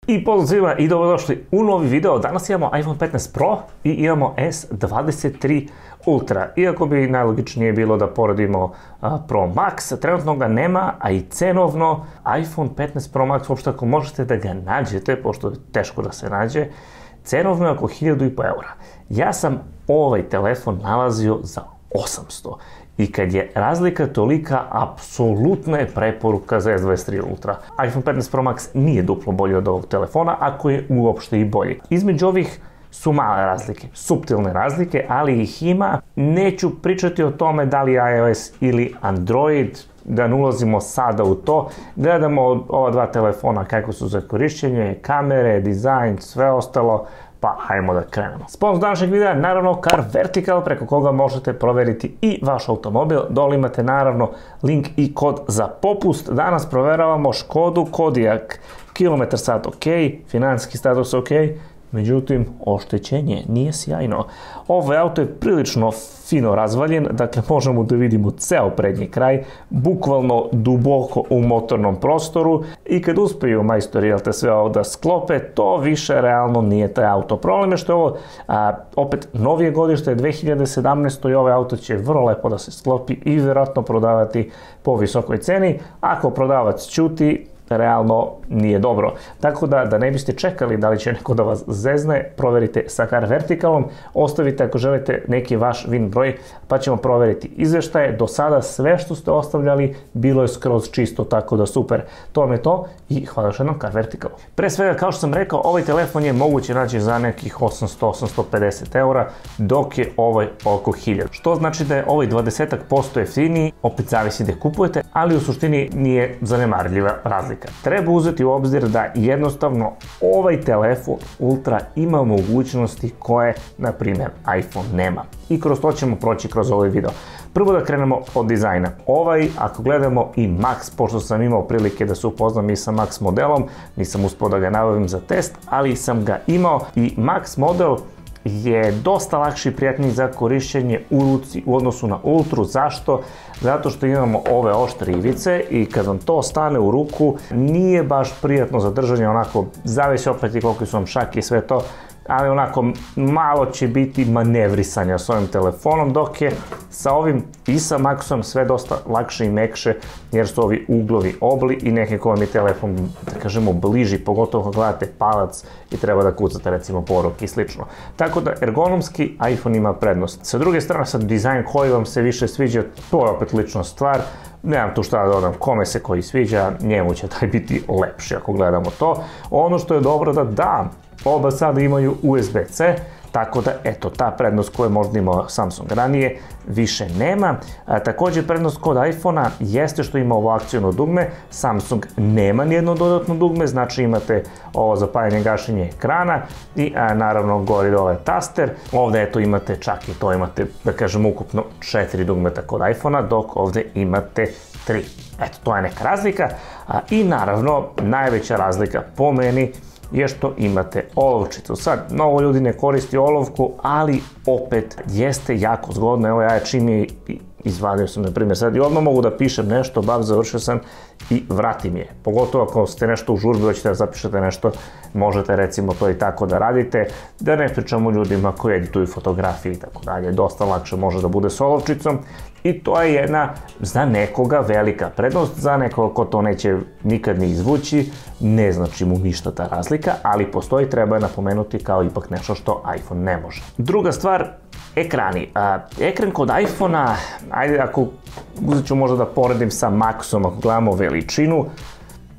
I pozdrav svima i dobrodošli u novi video. Danas imamo iPhone 15 Pro i imamo S23 Ultra. Iako bi najlogičnije bilo da poredimo Pro Max, trenutno ga nema, a i cenovno iPhone 15 Pro Max, uopšte ako možete da ga nađete, pošto je teško da se nađe, cenovno je oko 1500 eura. Ja sam ovaj telefon nalazio za 800. I kad je razlika tolika, apsolutna je preporuka za S23 Ultra. iPhone 15 Pro Max nije duplo bolji od ovog telefona, ako je uopšte i bolji. Između ovih su male razlike, suptilne razlike, ali ih ima. Neću pričati o tome da li iOS ili Android, da ne ulazimo sada u to. Gledamo ova dva telefona kako su za korišćenje, kamere, dizajn, sve ostalo. Pa hajmo da krenemo. Sponsor današnjeg videa je naravno Car Vertical, preko koga možete proveriti i vaš automobil. Dole imate naravno link i kod za popust. Danas proveravamo Škodu Kodiaq. Kilometar sat ok, financijski status ok, međutim oštećenje nije sjajno. Ovaj auto je prilično fino razvaljen, dakle možemo da vidimo ceo prednji kraj, bukvalno duboko u motornom prostoru, i kad uspeju majstori sve ovo da sklope, to više realno nije taj auto. Problem je što je ovo opet novije godište, 2017. i ovaj auto će vrlo lepo da se sklopi i vjerojatno prodavati po visokoj ceni. Ako prodavac ćuti, realno nije dobro. Tako da ne biste čekali da li će neko da vas zezne, proverite sa Car Verticalom, ostavite ako želite neki vaš VIN broj, pa ćemo proveriti izveštaje. Do sada sve što ste ostavljali bilo je skroz čisto, tako da super. To vam je to i hvala još jednom Car Verticalu. Pre svega, kao što sam rekao, ovaj telefon je moguće naći za nekih 800-850 eura, dok je ovaj oko 1000. Što znači da je ovaj 20% jeftiniji, opet zavisi da kupujete, ali u suštini nije zanemarljiva razlika. Treba uzeti u obzir da jednostavno ovaj telefon Ultra ima mogućnosti koje, na primjer, iPhone nema. I kroz to ćemo proći kroz ovaj video. Prvo da krenemo od dizajna. Ovaj, ako gledamo i Max, pošto sam imao prilike da se upoznam i sa Max modelom, nisam uspio da ga nabavim za test, ali sam ga imao, i Max model je dosta lakši i prijatniji za korišćenje u ruci u odnosu na Ultru. Zašto? Zato što imamo ove oštre ivice i kad vam to stane u ruku nije baš prijatno za držanje, onako zavisi opet i koliko su vam šake i sve to, ali onako malo će biti manevrisanja s ovim telefonom, dok je sa ovim i sa Maxom sve dosta lakše i mekše, jer su ovi uglovi obli i nekako vam je telefon, da kažemo, bliži, pogotovo ako gledate palac i treba da kucate recimo poruke i slično. Tako da ergonomski iPhone ima prednost. Sa druge strane, sad dizajn koji vam se više sviđa, to je opet lična stvar. Nemam tu šta da dodam, kome se koji sviđa, njemu će taj biti lepši ako gledamo to. Ono što je dobro da oba sada imaju USB-C, tako da eto, ta prednost koju je možda imao Samsung ranije više nema. Također prednost kod iPhone-a jeste što ima ovo akciono dugme, Samsung nema nijedno dodatno dugme, znači imate ovo zapajanje gašenje ekrana i naravno gori dole taster. Ovdje eto imate čak i to, imate da kažem ukupno 4 dugmeta kod iPhone-a, dok ovdje imate 3. Eto, to je neka razlika. I naravno najveća razlika po meni je što imate olovčicu. Sad, mnogo ljudi ne koristi olovku, ali opet jeste jako zgodno. Evo ja čim je izvadio sam, na primjer, sad i odmah mogu da pišem nešto, završio sam i vratim je. Pogotovo ako ste nešto u žurbi, hoćete da zapišete nešto, možete recimo to i tako da radite, da ne pričamo ljudima koji edituju fotografije i tako dalje. Dosta lakše može da bude s olovčicom i to je jedna za nekoga velika prednost, za nekoga ko to neće nikad ni izvući, ne znači mu ništa ta razlika, ali postoji, treba je napomenuti kao ipak nešto što iPhone ne može. Druga stvar, ekrani. Ekran kod iPhone-a, ajde ako uzet ću možda da poredim sa Maxom, ako gledamo veličinu,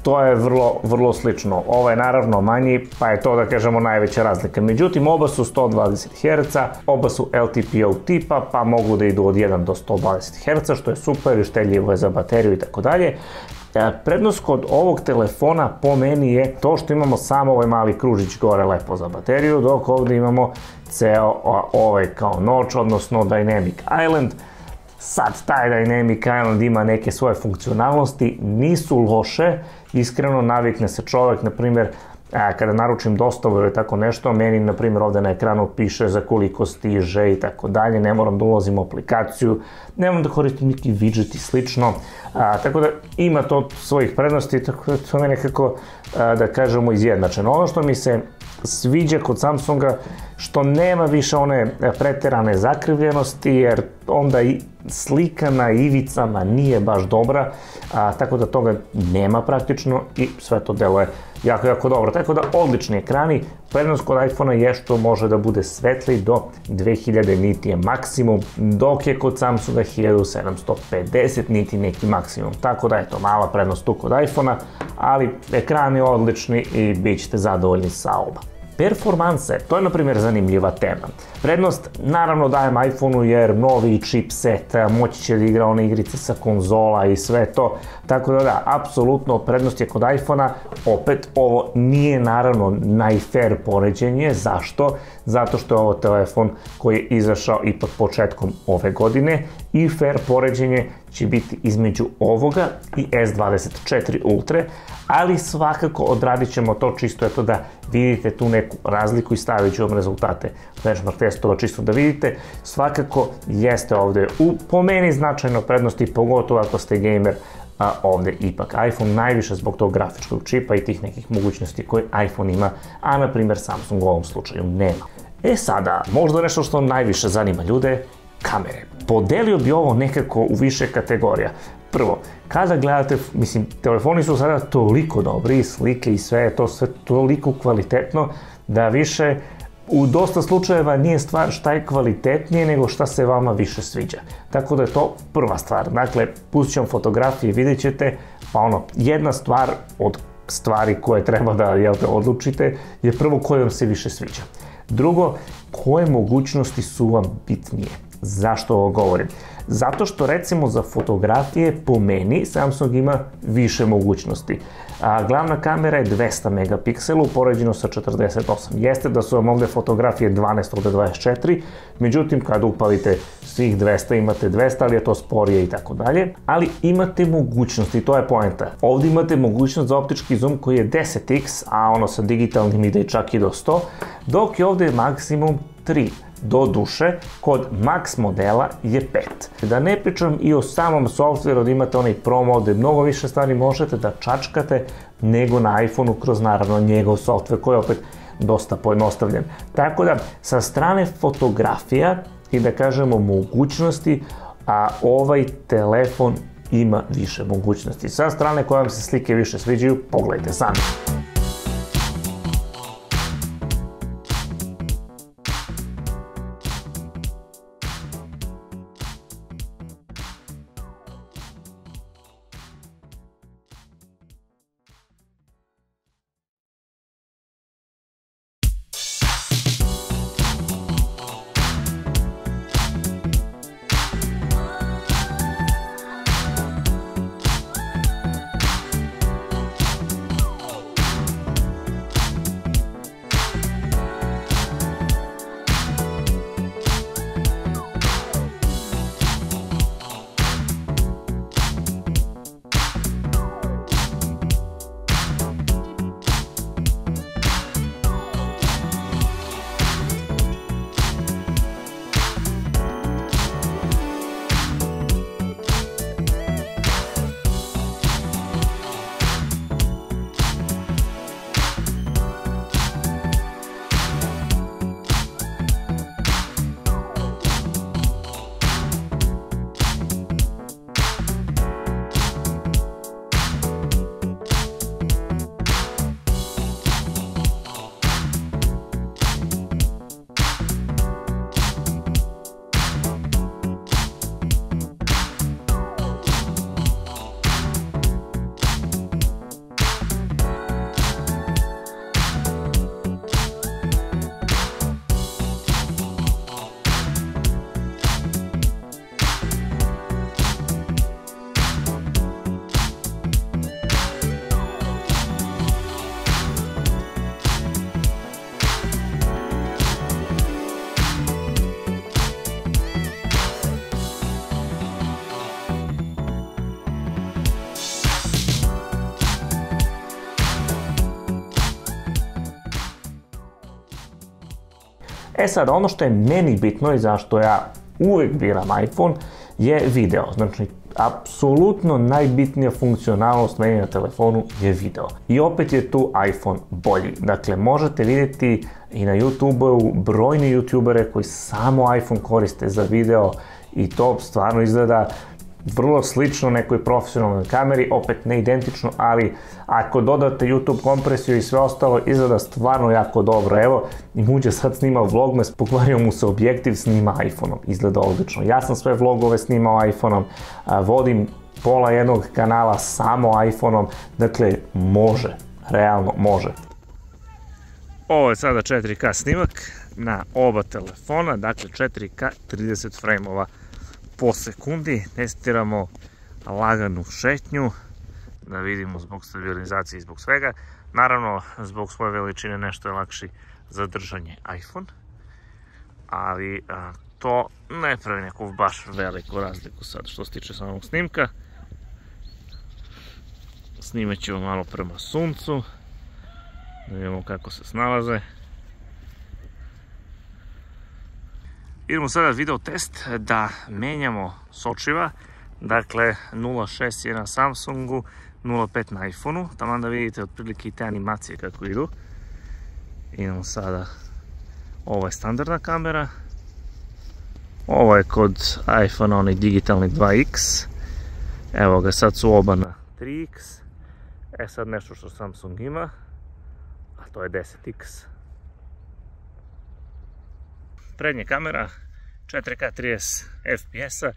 to je vrlo slično. Ovo je naravno manji, pa je to da kažemo najveća razlika. Međutim, oba su 120 Hz, oba su LTPO tipa, pa mogu da idu od 1 do 120 Hz, što je super i štedljivo je za bateriju i tako dalje. Prednost kod ovog telefona po meni je to što imamo samo ovaj mali kružić gore lepo za bateriju, dok ovdje imamo ceo ovaj kao notch, odnosno Dynamic Island. Sad, taj Dynamic Island ima neke svoje funkcionalnosti, nisu loše, iskreno navikne se čovjek, na primjer, kada naručim dostavu ili tako nešto, meni, na primjer, ovde na ekranu piše za koliko stiže i tako dalje, ne moram da ulazim u aplikaciju, ne moram da koristim neki widget i slično, tako da ima to svojih prednosti, tako da to je nekako, da kažemo, izjednačeno. Ono što mi se sviđa kod Samsunga, što nema više one preterane zakrivljenosti, jer onda i slika na ivicama nije baš dobra, tako da toga nema praktično i sve to deluje jako, jako dobro. Tako da odlični ekrani, prednost kod iPhone-a je što može da bude svetli do 2000 niti je maksimum, dok je kod Samsunga 1750 niti neki maksimum. Tako da je to mala prednost tu kod iPhone-a, ali ekran je odlični i bit ćete zadovoljni sa oba. Performanse, to je na primjer zanimljiva tema. Prednost naravno dajem iPhone-u jer novi chipset, moći će da igra one igrice sa konzola i sve to, tako da apsolutno prednost je kod iPhone-a. Opet, ovo nije naravno najfair poređenje. Zašto? Zato što je ovo telefon koji je izašao ipak početkom ove godine i fair poređenje će biti između ovoga i S24 Ultra, ali svakako odradit ćemo to čisto eto da vidite tu neku razliku i stavit ću vam rezultate benchmark testova čisto da vidite. Svakako jeste ovde po meni značajno prednosti, pogotovo ako ste gamer, a ovde ipak iPhone najviše zbog tog grafičkog čipa i tih nekih mogućnosti koje iPhone ima, a na primjer Samsung u ovom slučaju nema. Sada, možda nešto što najviše zanima ljude, kamere. Podelio bi ovo nekako u više kategorija. Prvo, kada gledate, mislim, telefoni su sada toliko dobri, slike i sve, to sve toliko kvalitetno, da više u dosta slučajeva nije stvar šta je kvalitetnije, nego šta se vama više sviđa. Tako da je to prva stvar. Dakle, pustit ću vam fotografije, vidjet ćete, pa jedna stvar od stvari koje treba da odlučite je prvo koje vam se više sviđa. Drugo, koje mogućnosti su vam bitnije. Zašto ovo govorim? Zato što recimo za fotografije po meni Samsung ima više mogućnosti. Glavna kamera je 200 megapiksela upoređeno sa 48. Jeste da su vam ovde fotografije 12 od 24, međutim kada upalite svih 200 imate 200, ali je to sporije i tako dalje. Ali imate mogućnosti, to je poenta. Ovde imate mogućnost za optički zoom koji je 10x, a sa digitalnim ide čak i do 100, dok je ovde maksimum 3. Do duše, kod Max modela je 5. Da ne pričam i o samom softveru, da imate onaj Pro mode, mnogo više stvari možete da čačkate nego na iPhone-u kroz naravno njegov softver koji je opet dosta pojednostavljen. Tako da sa strane fotografija i da kažemo mogućnosti, a ovaj telefon ima više mogućnosti. Sa strane koje vam se slike više sviđaju, pogledajte sami. E sad, ono što je meni bitno i zašto ja uvijek biram iPhone je video. Znači, apsolutno najbitnija funkcionalnost meni na telefonu je video. I opet je tu iPhone bolji. Dakle, možete vidjeti i na YouTube-u brojni youtubere koji samo iPhone koriste za video i to stvarno izgleda vrlo slično nekoj profesionalnoj kameri, opet ne identično, ali ako dodate YouTube kompresiju i sve ostalo, izgleda stvarno jako dobro. Evo, i Muđe sad snimao vlogmas, pokvario mu se objektiv, snima iPhone-om, izgleda odlično. Ja sam sve vlogove snimao iPhone-om, vodim pola jednog kanala samo iPhone-om, dakle, može, realno može. Ovo je sada 4K snimak na oba telefona, dakle 4K 30 frame-ova po sekundi. Testiramo laganu šetnju, da vidimo zbog stabilizacije i zbog svega. Naravno, zbog svoje veličine nešto je lakši za držanje iPhone, ali to ne pravi neku baš veliku razliku sad što se tiče samog snimka. Snimat ćemo malo prema suncu, da vidimo kako se snalaze. Idemo sada video test da menjamo sočiva, dakle 0.6 je na Samsungu, 0.5 na iPhoneu, tamo da vidite otprilike i te animacije kako idu. Idemo sada, ovo je standardna kamera, ovo je kod iPhone onaj digitalni 2X, evo ga sad su oba na 3X, sad nešto što Samsung ima, a to je 10X. Prednja kamera, 4K 30 FPS-a,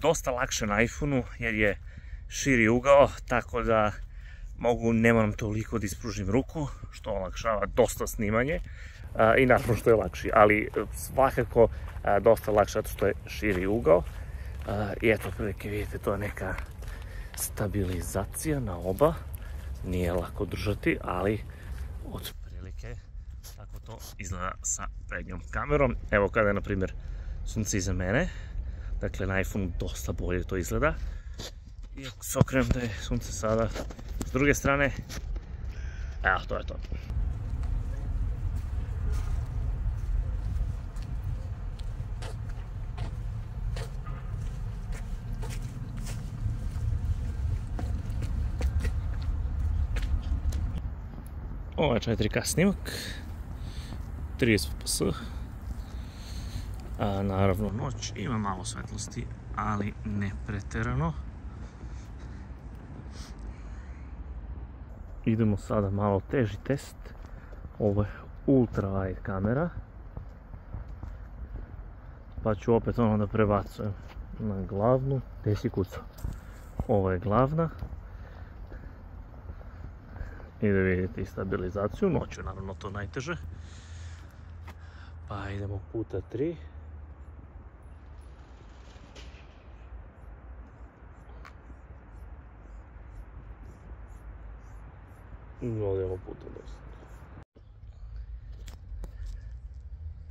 dosta lakše na iPhoneu jer je širi ugao, tako da ne moram toliko da ispružim ruku, što olakšava dosta snimanje i naravno što je lakši, ali svakako dosta lakše zato što je širi ugao. I eto, prilike vidite, to je neka stabilizacija na oba, nije lako držati, ali otprilike tako to izgleda sa prednjom kamerom. Evo kada je, na primjer, sunce iza mene, dakle na iPhoneu dosta bolje to izgleda. I ako se okrenem da je sunce sada s druge strane, evo, to je to. Ovo je 4K snimak, 30 fps, naravno noć, ima malo svetlosti, ali ne preterano. Idemo sada malo teži test, ovo je ultra wide kamera, pa ću opet ono da prebacujem na glavnu, gdje si kucao, ovo je glavna. I da vidite i stabilizaciju, noću je naravno to najteže. Pa idemo puta 3. I ovdje puta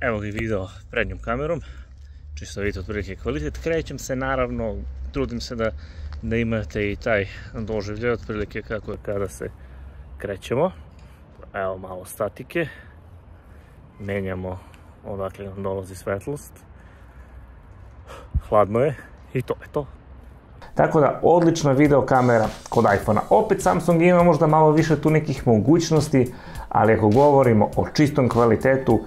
10. Evo ga video prednjom kamerom, čisto vidite otprilike kvalitet. Krećem se, naravno, trudim se da imate i taj doživljaj otprilike kako je kada se krećemo. Evo malo statike, menjamo odakle nam dolazi svetlost, hladno je i to je to. Tako da, odlična video kamera kod iPhone-a. Opet Samsung ima možda malo više tu nekih mogućnosti, ali ako govorimo o čistom kvalitetu,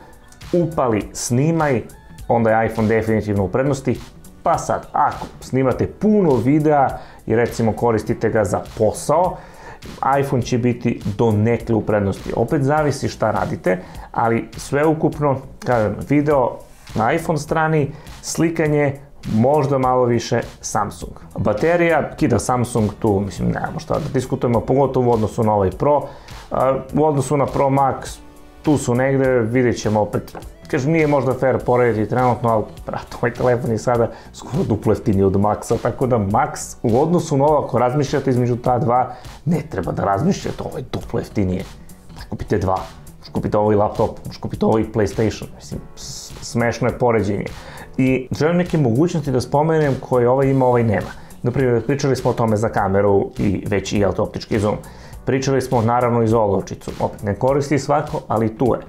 upali, snimaj, onda je iPhone definitivno u prednosti. Pa sad, ako snimate puno videa i recimo koristite ga za posao, iPhone će biti donekle u prednosti. Opet zavisi šta radite, ali sveukupno, kažem, video na iPhone strani, slikanje, možda malo više Samsung. Baterija, kida Samsung tu, mislim, nemamo šta da diskutujemo, pogotovo u odnosu na ovaj Pro. U odnosu na Pro Max, tu su negde, vidjet ćemo opet. Kažem, nije možda fair porediti trenutno, ali ovaj telefon je sada skoro duplo jeftiniji od Maxa, tako da Max u odnosu na ovo, ako razmišljate između ta dva, ne treba da razmišljate, ovo je duplo jeftinije. Kupite dva, kupite ovaj laptop, kupite ovaj PlayStation, mislim, smešno je poređenje. I želim neke mogućnosti da spomenem koje ovaj ima, ovaj nema. Naprimjer, pričali smo o tome za kameru i već i optički zoom. Pričali smo naravno i za olovčicu, opet ne koristi svako, ali tu je.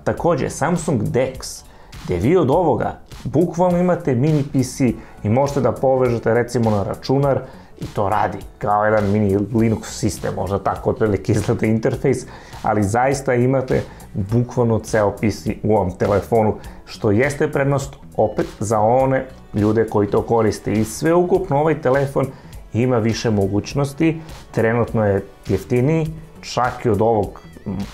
Također, Samsung DeX, gdje vi od ovoga bukvalno imate mini PC i možete da povežete recimo na računar i to radi kao jedan mini Linux sistem, možda tako otprilike izgleda interfejs, ali zaista imate bukvalno ceo PC u ovom telefonu, što jeste prednost opet za one ljude koji to koriste. I sveukupno ovaj telefon ima više mogućnosti, trenutno je jeftiniji, čak i od ovog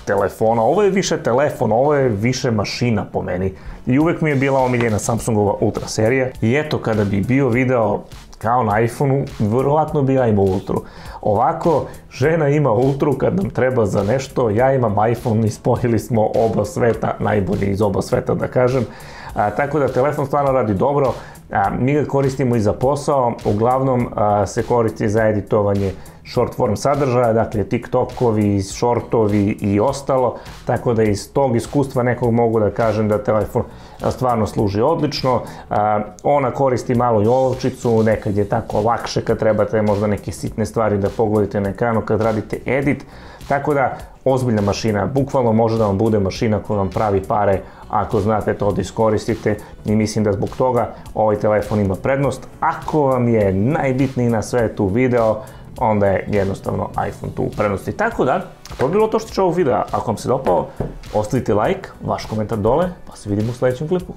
telefona. Ovo je više telefon, ovo je više mašina po meni. I uvek mi je bila omiljena Samsungova Ultra serija. I eto, kada bi bio video kao na iPhoneu, vjerovatno bi ja imao Ultru. Ovako, žena ima Ultru kad nam treba za nešto, ja imam iPhone i spojili smo oba sveta, najbolji iz oba sveta da kažem. Tako da telefon stvarno radi dobro, mi ga koristimo i za posao, uglavnom se koristi za editovanje short form sadržaja, dakle TikTokovi, shortovi i ostalo, tako da iz tog iskustva nekog mogu da kažem da telefon stvarno služi odlično. Ona koristi malo i olovčicu, nekad je tako lakše kad trebate možda neke sitne stvari da pogledate na ekranu kad radite edit, tako da ozbiljna mašina, bukvalno može da vam bude mašina koja vam pravi pare ako znate to da iskoristite i mislim da zbog toga ovaj telefon ima prednost. Ako vam je najbitniji na svetu video, onda je jednostavno iPhone tu u prednosti. Tako da, to je bilo to što će ovog videa. Ako vam se dopao, ostavite like, vaš komentar dole, pa se vidimo u sljedećem klipu.